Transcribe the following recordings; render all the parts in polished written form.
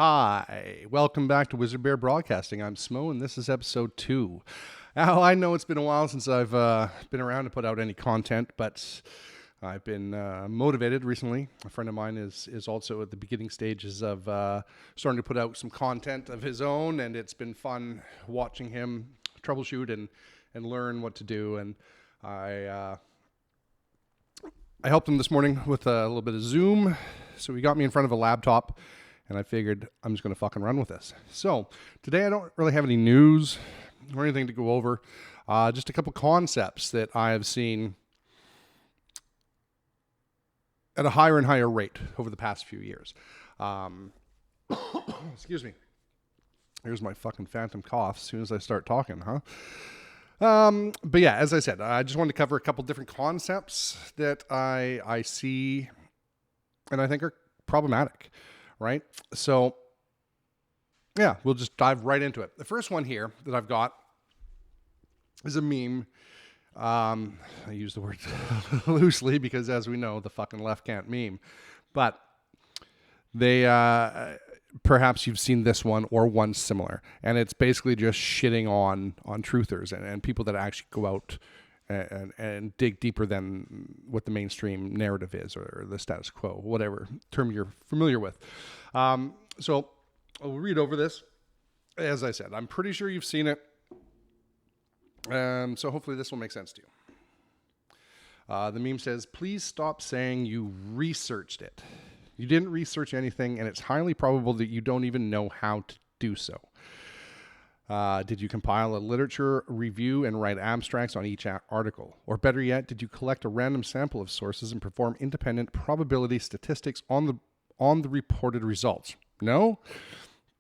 Hi, welcome back to Wizardbeard Broadcasting. I'm Smo, and this is episode 2. Now, I know it's been a while since I've been around to put out any content, but I've been motivated recently. A friend of mine is also at the beginning stages of starting to put out some content of his own, and it's been fun watching him troubleshoot and learn what to do. And I helped him this morning with a little bit of Zoom, so he got me in front of a laptop. And I figured I'm just going to fucking run with this. So today I don't really have any news or anything to go over. Just a couple concepts that I have seen at a higher and higher rate over the past few years. Excuse me. Here's my fucking phantom cough as soon as I start talking, huh? But yeah, as I said, I just wanted to cover a couple different concepts that I see and I think are problematic. Right? So, yeah, we'll just dive right into it. The first one here that I've got is a meme. I use the word loosely because, as we know, the fucking left can't meme. But they, perhaps you've seen this one or one similar. And it's basically just shitting on truthers and people that actually go out and dig deeper than what the mainstream narrative is or the status quo, whatever term you're familiar with. So I'll read over this. As I said, I'm pretty sure you've seen it. So hopefully this will make sense to you. The meme says, please stop saying you researched it. You didn't research anything, and it's highly probable that you don't even know how to do so. Did you compile a literature review and write abstracts on each article? Or better yet, did you collect a random sample of sources and perform independent probability statistics on the reported results? No?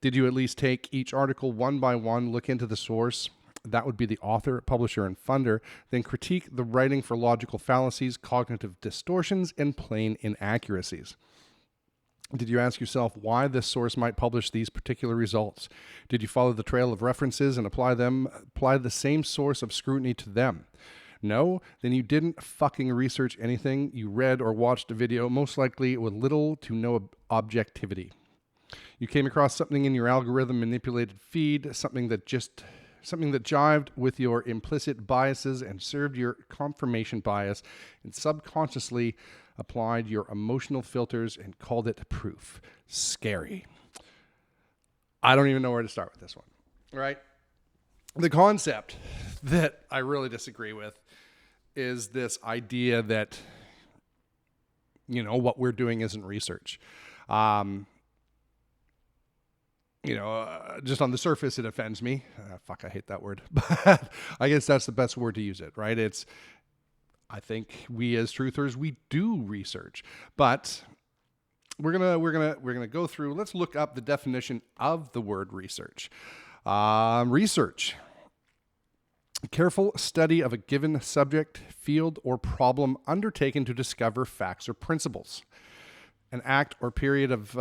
Did you at least take each article one by one, look into the source? That would be the author, publisher, and funder, then critique the writing for logical fallacies, cognitive distortions, and plain inaccuracies. Did you ask yourself why this source might publish these particular results? Did you follow the trail of references and apply the same source of scrutiny to them? No? Then you didn't fucking research anything. You read or watched a video, most likely with little to no objectivity. You came across something in your algorithm manipulated feed, something that jived with your implicit biases and served your confirmation bias, and subconsciously applied your emotional filters and called it proof. Scary. I don't even know where to start with this one, right? The concept that I really disagree with is this idea that, what we're doing isn't research. Just on the surface, it offends me. I hate that word, but I guess that's the best word to use it, right? I think we as truthers, we do research, but we're gonna go through. Let's look up the definition of the word research. Research: careful study of a given subject, field, or problem undertaken to discover facts or principles. An act or period of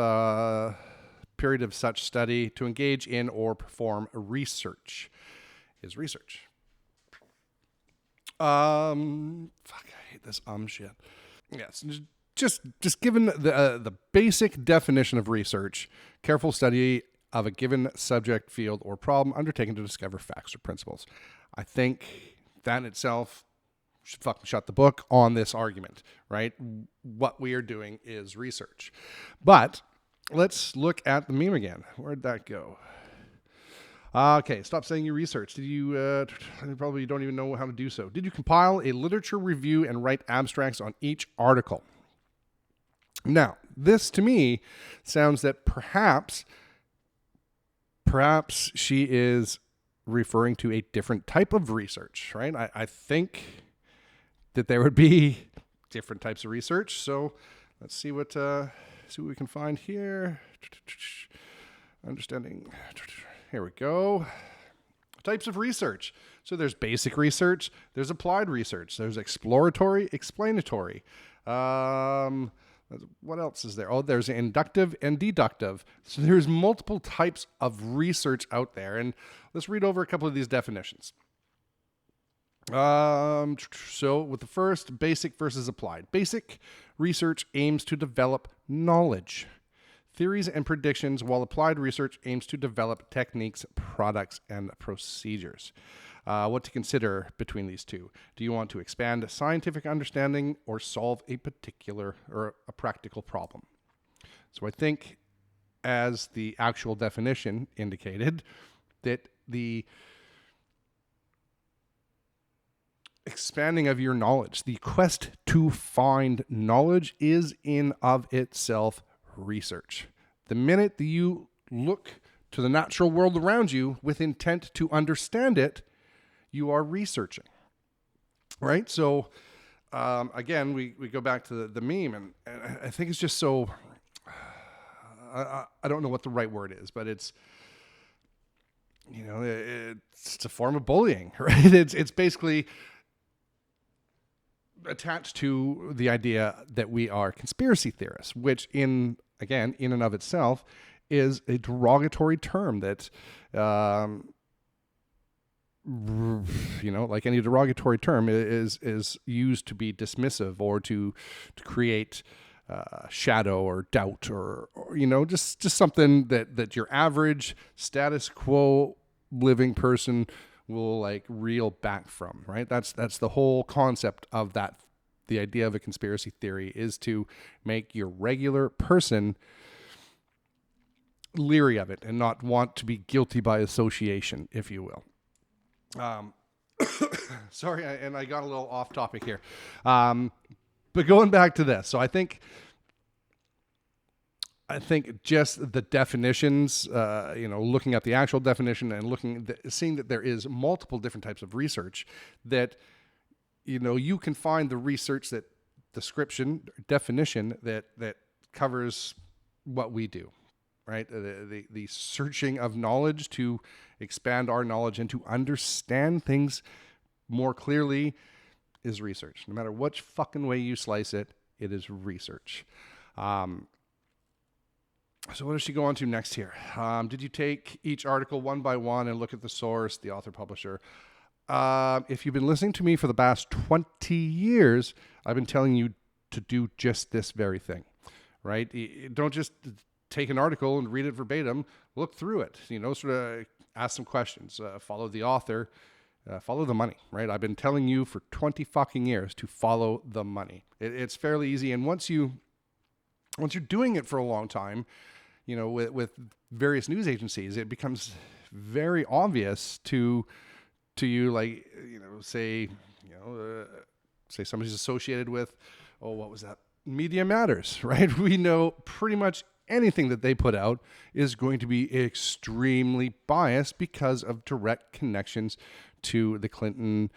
such study to engage in or perform research is research. I hate this shit. Yes, just given the basic definition of research, careful study of a given subject, field, or problem undertaken to discover facts or principles. I think that in itself should fucking shut the book on this argument, right? What we are doing is research. But let's look at the meme again. Where'd that go? Okay, stop saying you researched. Did you, probably don't even know how to do so. Did you compile a literature review and write abstracts on each article? Now, this to me sounds that perhaps she is referring to a different type of research, right? I think that there would be different types of research. So let's see what we can find here. Understanding. Here we go. Types of research. So there's basic research, there's applied research, there's exploratory, explanatory. What else is there? Oh, there's inductive and deductive. So there's multiple types of research out there. And let's read over a couple of these definitions. So with the first, basic versus applied. Basic research aims to develop knowledge, theories and predictions, while applied research aims to develop techniques, products, and procedures. What to consider between these two? Do you want to expand scientific understanding or solve a particular or a practical problem? So I think, as the actual definition indicated, that the expanding of your knowledge, the quest to find knowledge, is in of itself research. The minute that you look to the natural world around you with intent to understand it, you are researching, right? So again, we go back to the meme, and I think it's just so, I don't know what the right word is, but it's, it's a form of bullying, right? It's basically attached to the idea that we are conspiracy theorists, which in and of itself is a derogatory term that, like any derogatory term, is used to be dismissive or to create shadow or doubt or just something that your average status quo living person will like reel back from, right? That's the whole concept of that. The idea of a conspiracy theory is to make your regular person leery of it and not want to be guilty by association, if you will. Sorry, and I got a little off topic here. But going back to this, so I think just the definitions, looking at the actual definition and seeing that there is multiple different types of research, that, you can find the research that definition that covers what we do, right? The searching of knowledge to expand our knowledge and to understand things more clearly is research. No matter which fucking way you slice it, it is research. So what does she go on to next here? Did you take each article one by one and look at the source, the author, publisher? If you've been listening to me for the past 20 years, I've been telling you to do just this very thing, right? Don't just take an article and read it verbatim. Look through it, sort of ask some questions, follow the author, follow the money, right? I've been telling you for 20 fucking years to follow the money. It's fairly easy. And once you're doing it for a long time, with various news agencies, it becomes very obvious to you, like, say somebody's associated with, what was that? Media Matters, right? We know pretty much anything that they put out is going to be extremely biased because of direct connections to the Clinton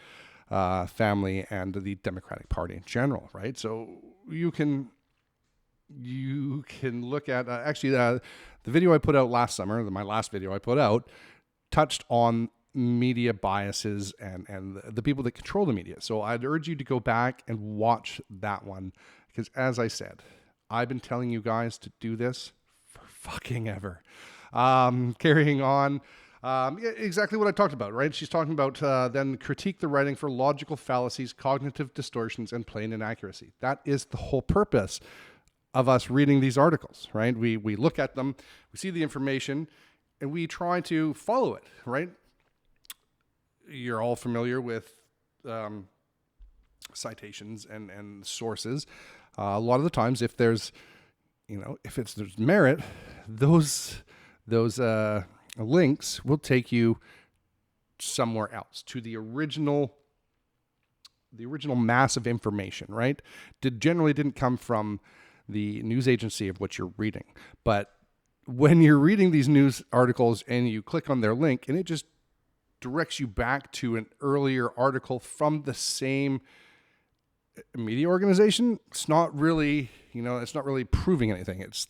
family and the Democratic Party in general, right? So you can look at, the video I put out last summer, my last video I put out, touched on media biases and the people that control the media. So I'd urge you to go back and watch that one, because as I said, I've been telling you guys to do this for fucking ever. Carrying on, exactly what I talked about, right? She's talking about then critique the writing for logical fallacies, cognitive distortions, and plain inaccuracy. That is the whole purpose of us reading these articles, right? We look at them, we see the information, and we try to follow it, right? You're all familiar with citations and sources. A lot of the times, if there's merit, those links will take you somewhere else, to the original mass of information, right? Generally didn't come from the news agency of what you're reading. But when you're reading these news articles and you click on their link and it just directs you back to an earlier article from the same media organization, it's not really proving anything. It's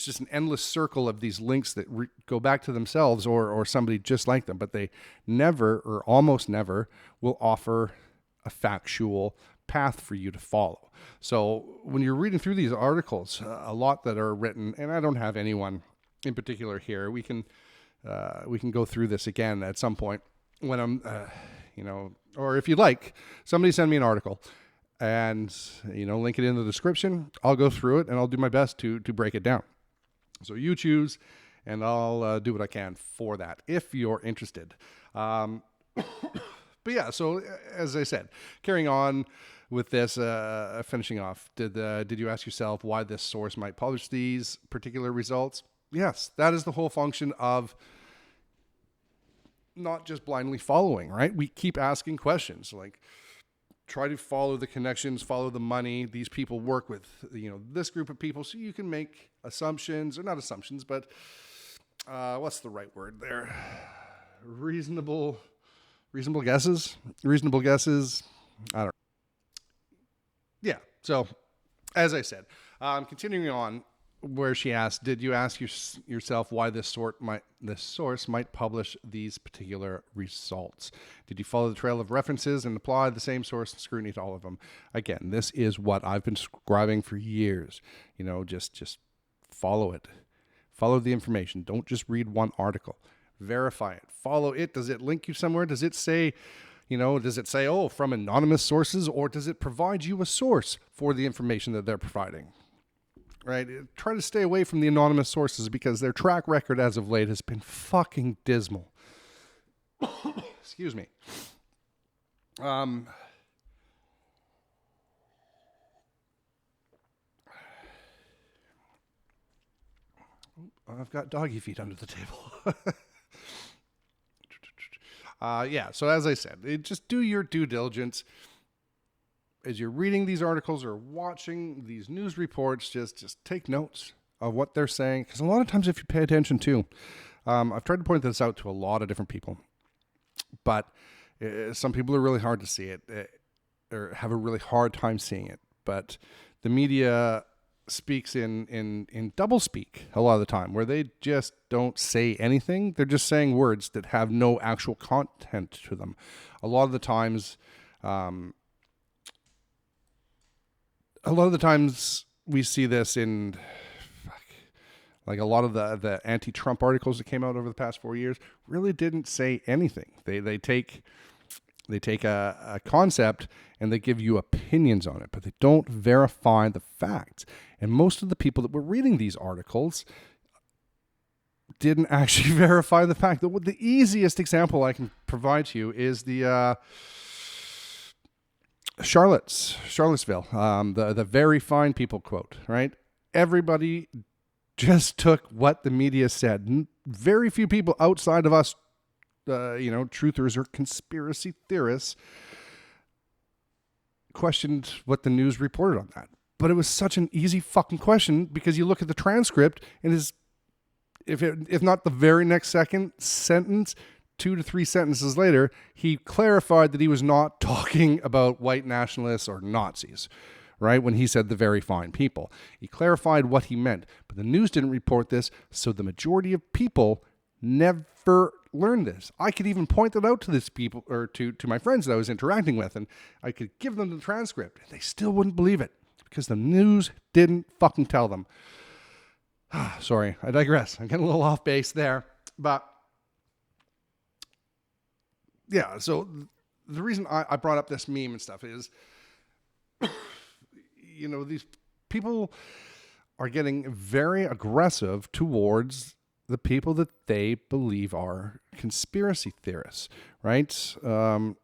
just an endless circle of these links that go back to themselves or somebody just like them, but they never or almost never will offer a factual path for you to follow. So when you're reading through these articles, a lot that are written, and I don't have anyone in particular here, we can go through this again at some point when I'm, or if you'd like, somebody send me an article and, link it in the description. I'll go through it and I'll do my best to break it down. So you choose, and I'll do what I can for that if you're interested. But yeah, so as I said, carrying on with this, finishing off, did you ask yourself why this source might publish these particular results? Yes, that is the whole function of not just blindly following, right? We keep asking questions like, try to follow the connections, follow the money. These people work with, this group of people, so you can make assumptions, or not assumptions, but what's the right word there? Reasonable guesses. I don't know. Yeah. So, as I said, continuing on, where she asked, did you ask yourself why this source might publish these particular results? Did you follow the trail of references and apply the same source and scrutiny to all of them? Again, this is what I've been describing for years. Just follow it. Follow the information. Don't just read one article. Verify it. Follow it. Does it link you somewhere? Does it say, from anonymous sources, or does it provide you a source for the information that they're providing? Right? Try to stay away from the anonymous sources because their track record as of late has been fucking dismal. Excuse me. I've got doggy feet under the table. So as I said, just do your due diligence. As you're reading these articles or watching these news reports, just take notes of what they're saying. Because a lot of times if you pay attention too, I've tried to point this out to a lot of different people, but some people are really hard to see it or have a really hard time seeing it. But the media speaks in double speak a lot of the time, where they just don't say anything. They're just saying words that have no actual content to them. A lot of the times, we see this in like a lot of the anti-Trump articles that came out over the past 4 years really didn't say anything. They take a concept and they give you opinions on it, but they don't verify the facts. And most of the people that were reading these articles didn't actually verify the fact. The easiest example I can provide to you is the Charlottesville, the very fine people quote, right? Everybody just took what the media said. Very few people outside of us, truthers or conspiracy theorists, questioned what the news reported on that. But it was such an easy fucking question because you look at the transcript and if not the very next sentence, 2 to 3 sentences later, he clarified that he was not talking about white nationalists or Nazis, right? When he said the very fine people. He clarified what he meant, but the news didn't report this, so the majority of people never learned this. I could even point it out to this people or to my friends that I was interacting with, and I could give them the transcript, and they still wouldn't believe it because the news didn't fucking tell them. Sorry, I digress. I'm getting a little off base there, but yeah, so the reason I brought up this meme and stuff is, these people are getting very aggressive towards the people that they believe are conspiracy theorists, right? And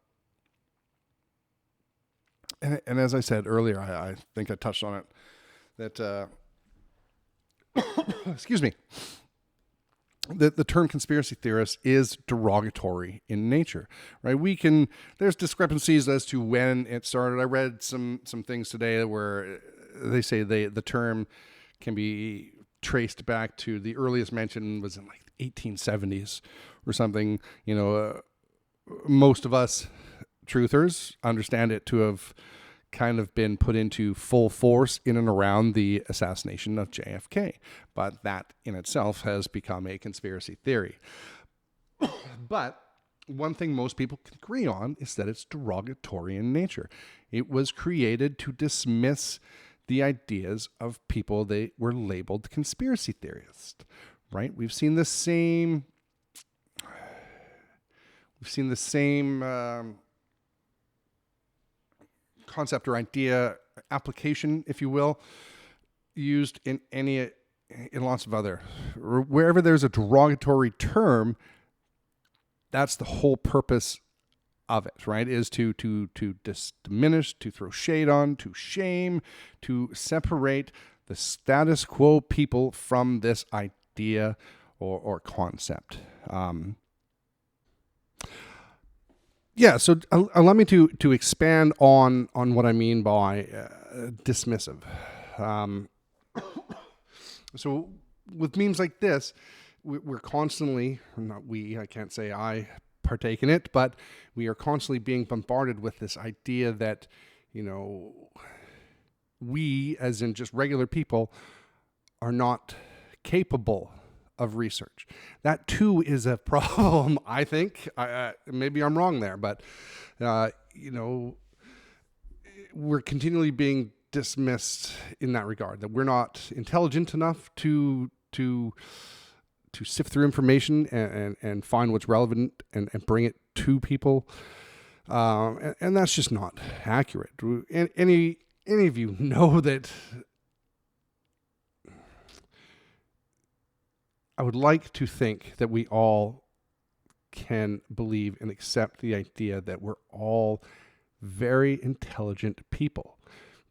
as I said earlier, I think I touched on it, that, excuse me, the term conspiracy theorist is derogatory in nature, right? There's discrepancies as to when it started. I read some things today where they say the term can be traced back to the earliest mention was in like 1870s or something. Most of us truthers understand it to have kind of been put into full force in and around the assassination of JFK. But that in itself has become a conspiracy theory. But one thing most people can agree on is that it's derogatory in nature. It was created to dismiss the ideas of people they were labeled conspiracy theorists, right? We've seen the same concept or idea, application, if you will, used in in lots of other, wherever there's a derogatory term, that's the whole purpose of it, right? Is to diminish, to throw shade on, to shame, to separate the status quo people from this idea or concept. So allow me to expand on what I mean by dismissive. So with memes like this, we're constantly, not we, I can't say I partake in it, but we are constantly being bombarded with this idea that, we, as in just regular people, are not capable of research. That too is a problem, I think. Maybe I'm wrong there, but, we're continually being dismissed in that regard, that we're not intelligent enough to sift through information and find what's relevant and bring it to people. And that's just not accurate. Any of you know that I would like to think that we all can believe and accept the idea that we're all very intelligent people.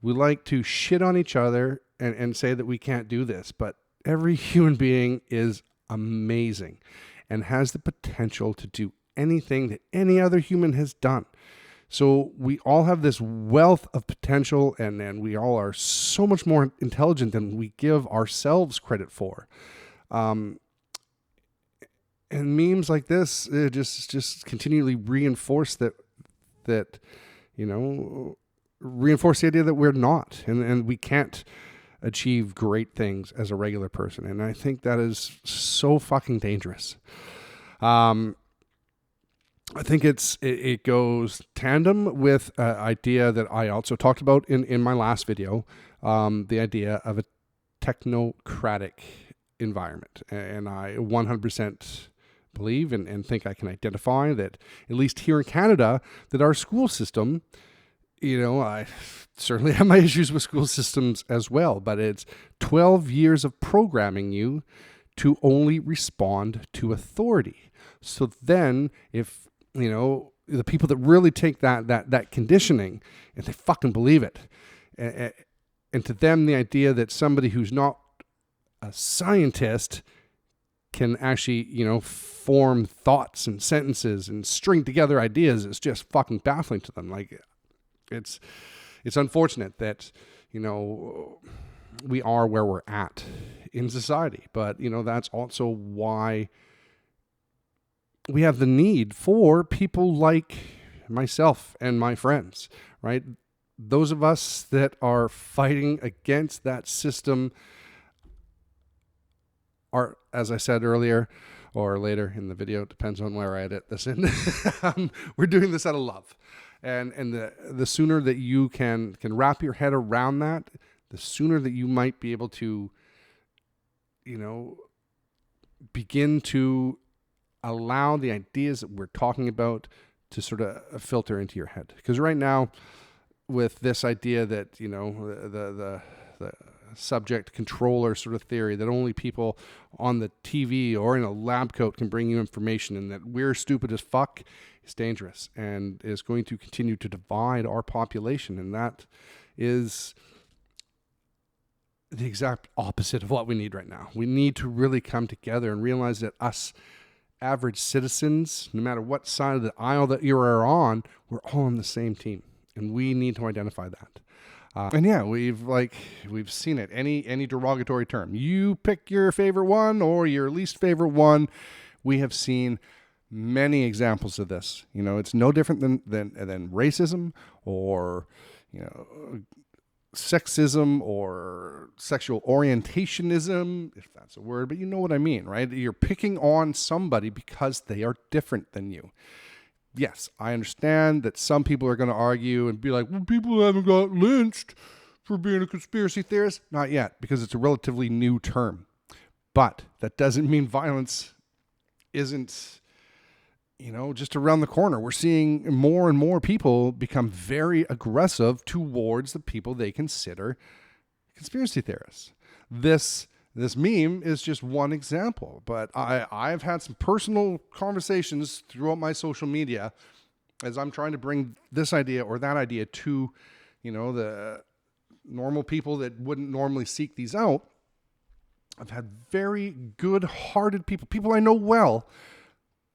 We like to shit on each other and say that we can't do this, but every human being is amazing and has the potential to do anything that any other human has done. So we all have this wealth of potential, and we all are so much more intelligent than we give ourselves credit for. And memes like this just continually reinforce reinforce the idea that we're not, and we can't achieve great things as a regular person. And I think that is so fucking dangerous. I think it goes tandem with an idea that I also talked about in my last video, the idea of a technocratic environment. And I 100% believe and think I can identify that, at least here in Canada, that our school system, I certainly have my issues with school systems as well, but it's 12 years of programming you to only respond to authority. So then if, the people that really take that conditioning and they fucking believe it, and to them, the idea that somebody who's not a scientist can actually, form thoughts and sentences and string together ideas is just fucking baffling to them. Like, it's unfortunate that, we are where we're at in society, but, that's also why we have the need for people like myself and my friends, right? Those of us that are fighting against that system are, as I said earlier, or later in the video, it depends on where I edit this in, we're doing this out of love. And the sooner that you can wrap your head around that, the sooner that you might be able to, begin to allow the ideas that we're talking about to sort of filter into your head. Because right now, with this idea that, the subject controller sort of theory, that only people on the TV or in a lab coat can bring you information, and that we're stupid as fuck, is dangerous and is going to continue to divide our population. And that is the exact opposite of what we need right now. We need to really come together and realize that us average citizens, no matter what side of the aisle that you are on, we're all on the same team, and we need to identify that. And yeah, we've seen it. Any derogatory term, you pick your favorite one or your least favorite one. We have seen many examples of this. It's no different than racism or sexism or sexual orientationism, if that's a word, but you know what I mean, right? You're picking on somebody because they are different than you. Yes, I understand that some people are going to argue and be like, well, people haven't got lynched for being a conspiracy theorist. Not yet, because it's a relatively new term. But that doesn't mean violence isn't, just around the corner. We're seeing more and more people become very aggressive towards the people they consider conspiracy theorists. This This meme is just one example, but I've had some personal conversations throughout my social media as I'm trying to bring this idea or that idea to, the normal people that wouldn't normally seek these out. I've had very good-hearted people I know well,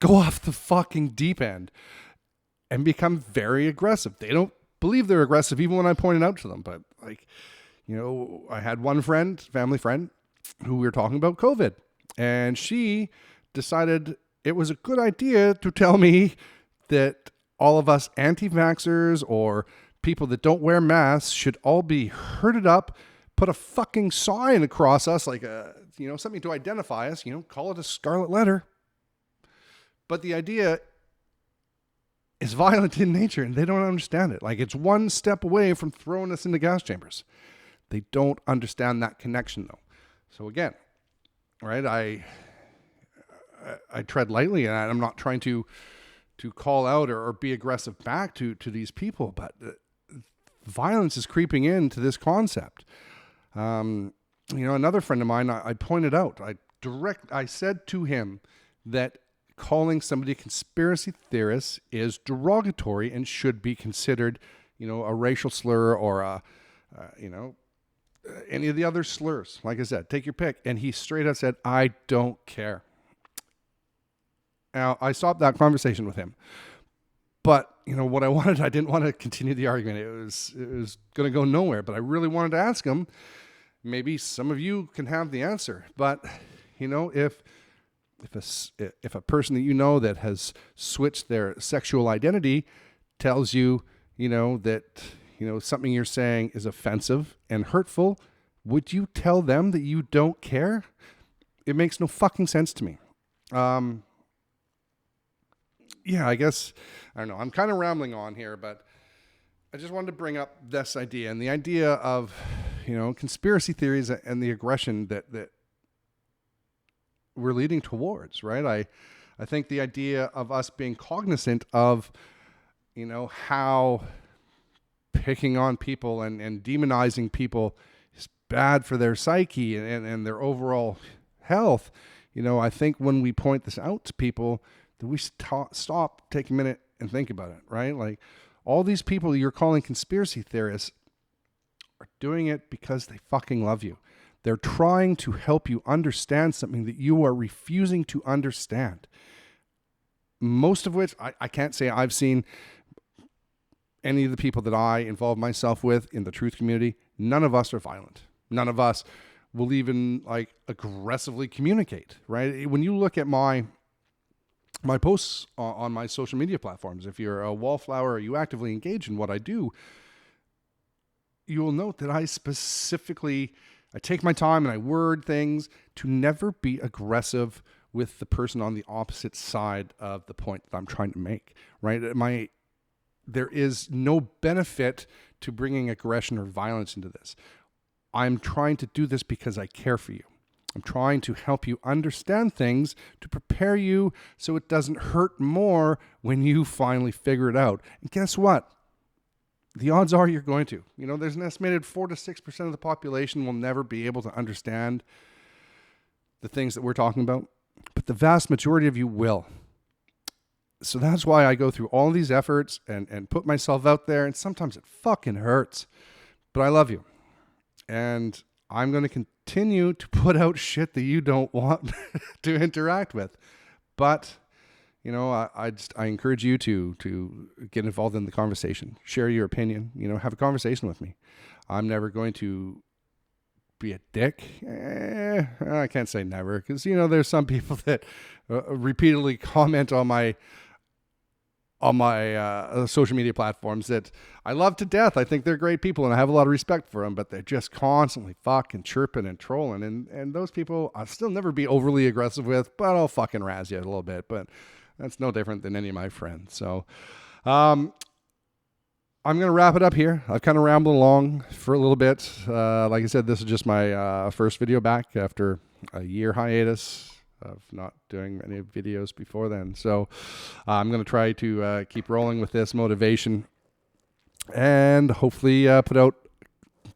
go off the fucking deep end and become very aggressive. They don't believe they're aggressive even when I point it out to them. But I had one friend, family friend, who we were talking about COVID, and she decided it was a good idea to tell me that all of us anti-vaxxers or people that don't wear masks should all be herded up, put a fucking sign across us, like something to identify us, call it a scarlet letter. But the idea is violent in nature, and they don't understand it. Like, it's one step away from throwing us into gas chambers. They don't understand that connection, though. So again, right, I tread lightly, and I'm not trying to call out or be aggressive back to these people, but violence is creeping into this concept. Another friend of mine, I pointed out, I said to him that calling somebody a conspiracy theorist is derogatory and should be considered, a racial slur or any of the other slurs. Like I said, take your pick. And he straight up said, I don't care. Now, I stopped that conversation with him. But, what I didn't want to continue the argument. It was going to go nowhere. But I really wanted to ask him, maybe some of you can have the answer. But, if a person that that has switched their sexual identity tells you, that, something you're saying is offensive and hurtful, would you tell them that you don't care? It makes no fucking sense to me. I guess, I don't know. I'm kind of rambling on here, but I just wanted to bring up this idea and the idea of, conspiracy theories and the aggression that we're leading towards, right? I think the idea of us being cognizant of, how picking on people and demonizing people is bad for their psyche and their overall health. I think when we point this out to people, that we stop, take a minute and think about it, right? Like, all these people you're calling conspiracy theorists are doing it because they fucking love you. They're trying to help you understand something that you are refusing to understand. Most of which, I can't say I've seen any of the people that I involve myself with in the truth community. None of us are violent. None of us will even aggressively communicate, right? When you look at my posts on my social media platforms, if you're a wallflower or you actively engage in what I do, you will note that I take my time and I word things to never be aggressive with the person on the opposite side of the point that I'm trying to make, right? There is no benefit to bringing aggression or violence into this. I'm trying to do this because I care for you. I'm trying to help you understand things to prepare you so it doesn't hurt more when you finally figure it out. And guess what? The odds are you're going to. There's an estimated 4 to 6% of the population will never be able to understand the things that we're talking about, but the vast majority of you will. So that's why I go through all these efforts and put myself out there, and sometimes it fucking hurts, but I love you. And I'm going to continue to put out shit that you don't want to interact with. But, I encourage you to get involved in the conversation. Share your opinion. Have a conversation with me. I'm never going to be a dick. I can't say never, because, there's some people that repeatedly comment on my social media platforms that I love to death. I think they're great people and I have a lot of respect for them, but they're just constantly fucking chirping and trolling. And those people I'll still never be overly aggressive with, but I'll fucking razz you a little bit. But that's no different than any of my friends. So I'm going to wrap it up here. I've kind of rambled along for a little bit. Like I said, this is just my first video back after a year hiatus of not doing any videos before then. So I'm going to try to keep rolling with this motivation and hopefully put out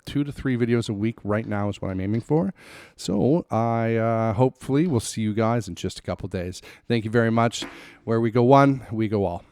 2 to 3 videos a week right now is what I'm aiming for. So I hopefully will see you guys in just a couple days. Thank you very much. Where we go one, we go all.